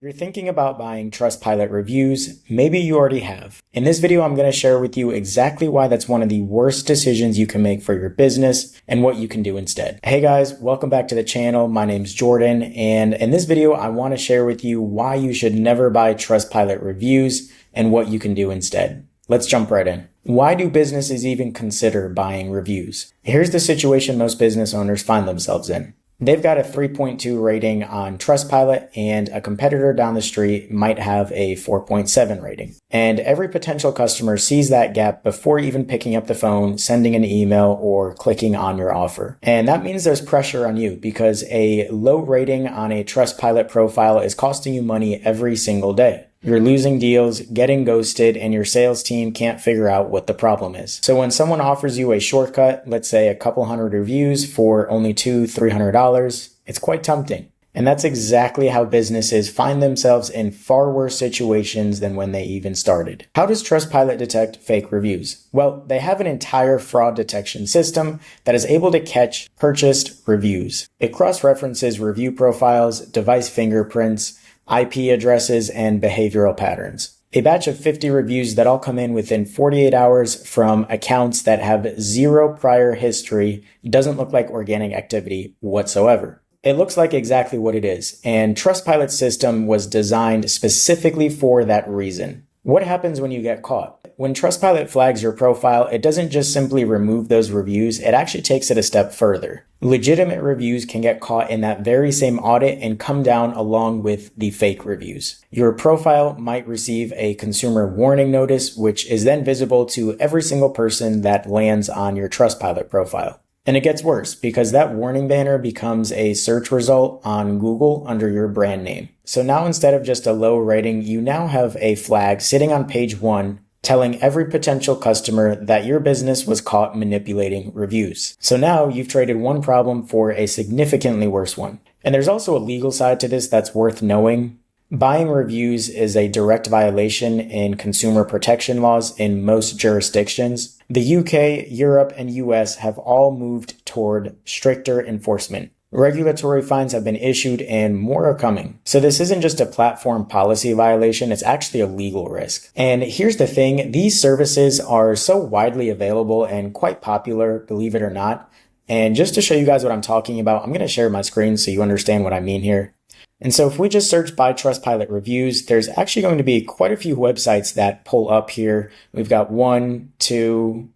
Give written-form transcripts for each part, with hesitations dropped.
You're thinking about buying Trustpilot reviews, maybe you already have. In this video, I'm going to share with you exactly why that's one of the worst decisions you can make for your business and what you can do instead. Hey guys, welcome back to the channel. My name's Jordan, and in this video, I want to share with you why you should never buy Trustpilot reviews and what you can do instead. Let's jump right in. Why do businesses even consider buying reviews? Here's the situation most business owners find themselves in. They've got a 3.2 rating on Trustpilot, and a competitor down the street might have a 4.7 rating. And every potential customer sees that gap before even picking up the phone, sending an email, or clicking on your offer. And that means there's pressure on you because a low rating on a Trustpilot profile is costing you money every single day. You're losing deals, getting ghosted, and your sales team can't figure out what the problem is. So when someone offers you a shortcut, let's say a couple hundred reviews for only $200-$300, it's quite tempting. And that's exactly how businesses find themselves in far worse situations than when they even started. How does Trustpilot detect fake reviews? Well, they have an entire fraud detection system that is able to catch purchased reviews. It cross-references review profiles, device fingerprints, IP addresses, and behavioral patterns. A batch of 50 reviews that all come in within 48 hours from accounts that have zero prior history doesn't look like organic activity whatsoever. It looks like exactly what it is, and Trustpilot's system was designed specifically for that reason. What happens when you get caught? When Trustpilot flags your profile, it doesn't just simply remove those reviews, it actually takes it a step further. Legitimate reviews can get caught in that very same audit and come down along with the fake reviews. Your profile might receive a consumer warning notice, which is then visible to every single person that lands on your Trustpilot profile. And it gets worse because that warning banner becomes a search result on Google under your brand name. So now instead of just a low rating, you now have a flag sitting on page 1 telling every potential customer that your business was caught manipulating reviews. So now you've traded one problem for a significantly worse one. And there's also a legal side to this that's worth knowing. Buying reviews is a direct violation in consumer protection laws in most jurisdictions. The UK, Europe, and US have all moved toward stricter enforcement. Regulatory fines have been issued and more are coming. So this isn't just a platform policy violation, it's actually a legal risk. And here's the thing, these services are so widely available and quite popular, believe it or not. And just to show you guys what I'm talking about, I'm going to share my screen so you understand what I mean here. And so if we just search by Trustpilot reviews, there's actually going to be quite a few websites that pull up here. We've got 1, 2,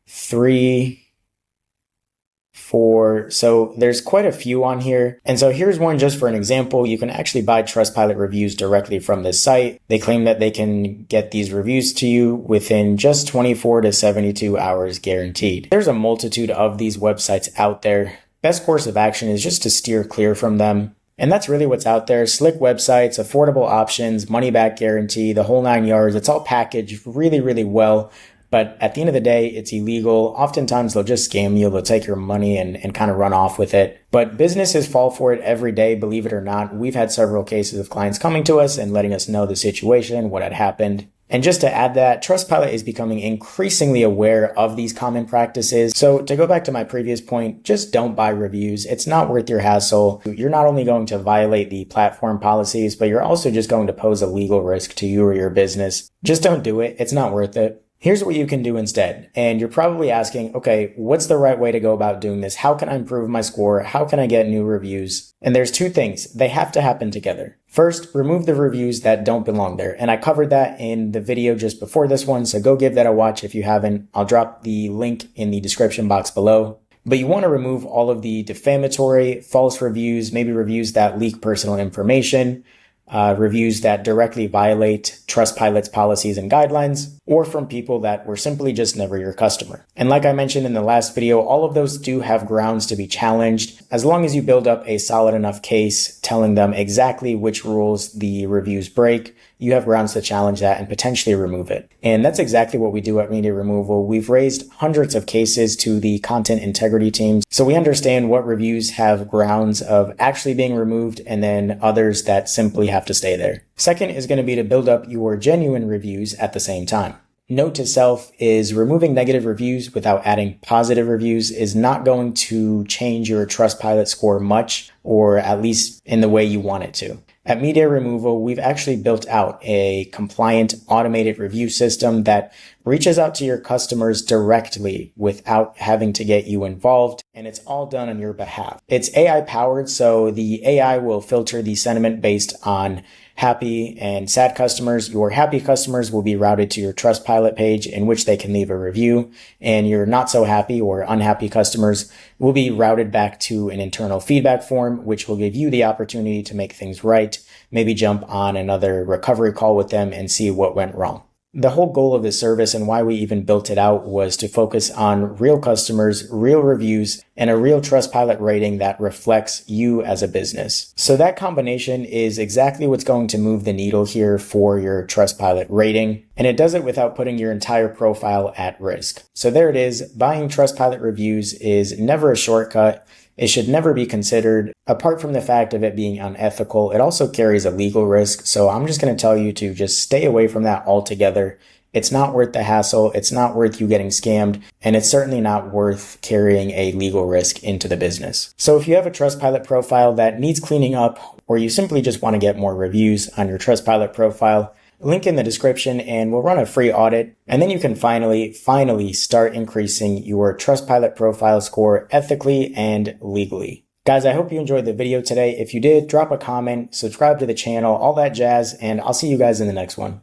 3, 4. So there's quite a few on here. And so here's one just for an example. You can actually buy Trustpilot reviews directly from this site. They claim that they can get these reviews to you within just 24 to 72 hours guaranteed. There's a multitude of these websites out there. Best course of action is just to steer clear from them. And that's really what's out there. Slick websites, affordable options, money back guarantee, the whole 9 yards. It's all packaged really, really well. But at the end of the day, it's illegal. Oftentimes they'll just scam you. They'll take your money and kind of run off with it. But businesses fall for it every day, believe it or not. We've had several cases of clients coming to us and letting us know the situation, what had happened. And just to add that, Trustpilot is becoming increasingly aware of these common practices. So to go back to my previous point, just don't buy reviews. It's not worth your hassle. You're not only going to violate the platform policies, but you're also just going to pose a legal risk to you or your business. Just don't do it. It's not worth it. Here's what you can do instead. And you're probably asking, okay, what's the right way to go about doing this? How can I improve my score? How can I get new reviews? And there's two things. They have to happen together. First, remove the reviews that don't belong there. And I covered that in the video just before this one, so go give that a watch if you haven't. I'll drop the link in the description box below. But you want to remove all of the defamatory, false reviews, maybe reviews that leak personal information, reviews that directly violate Trustpilot's policies and guidelines, or from people that were simply just never your customer. And like I mentioned in the last video, all of those do have grounds to be challenged, as long as you build up a solid enough case telling them exactly which rules the reviews break. You have grounds to challenge that and potentially remove it. And that's exactly what we do at Media Removal. We've raised hundreds of cases to the content integrity teams, so we understand what reviews have grounds of actually being removed and then others that simply have to stay there. Second is going to be to build up your genuine reviews at the same time. Note to self is removing negative reviews without adding positive reviews is not going to change your Trustpilot score much, or at least in the way you want it to. At Media Removal, we've actually built out a compliant automated review system that reaches out to your customers directly without having to get you involved, and it's all done on your behalf. It's AI powered, so the AI will filter the sentiment based on happy and sad customers. Your happy customers will be routed to your Trustpilot page in which they can leave a review, and your not so happy or unhappy customers will be routed back to an internal feedback form, which will give you the opportunity to make things right, maybe jump on another recovery call with them and see what went wrong. The whole goal of this service and why we even built it out was to focus on real customers, real reviews, and a real Trustpilot rating that reflects you as a business. So that combination is exactly what's going to move the needle here for your Trustpilot rating, and it does it without putting your entire profile at risk. So there it is. Buying Trustpilot reviews is never a shortcut. It should never be considered. Apart from the fact of it being unethical, it also carries a legal risk. So I'm just going to tell you to just stay away from that altogether. It's not worth the hassle. It's not worth you getting scammed. And it's certainly not worth carrying a legal risk into the business. So if you have a Trustpilot profile that needs cleaning up, or you simply just want to get more reviews on your Trustpilot profile, link in the description and we'll run a free audit. And then you can finally start increasing your Trustpilot profile score ethically and legally. Guys, I hope you enjoyed the video today. If you did, drop a comment, subscribe to the channel, all that jazz, and I'll see you guys in the next one.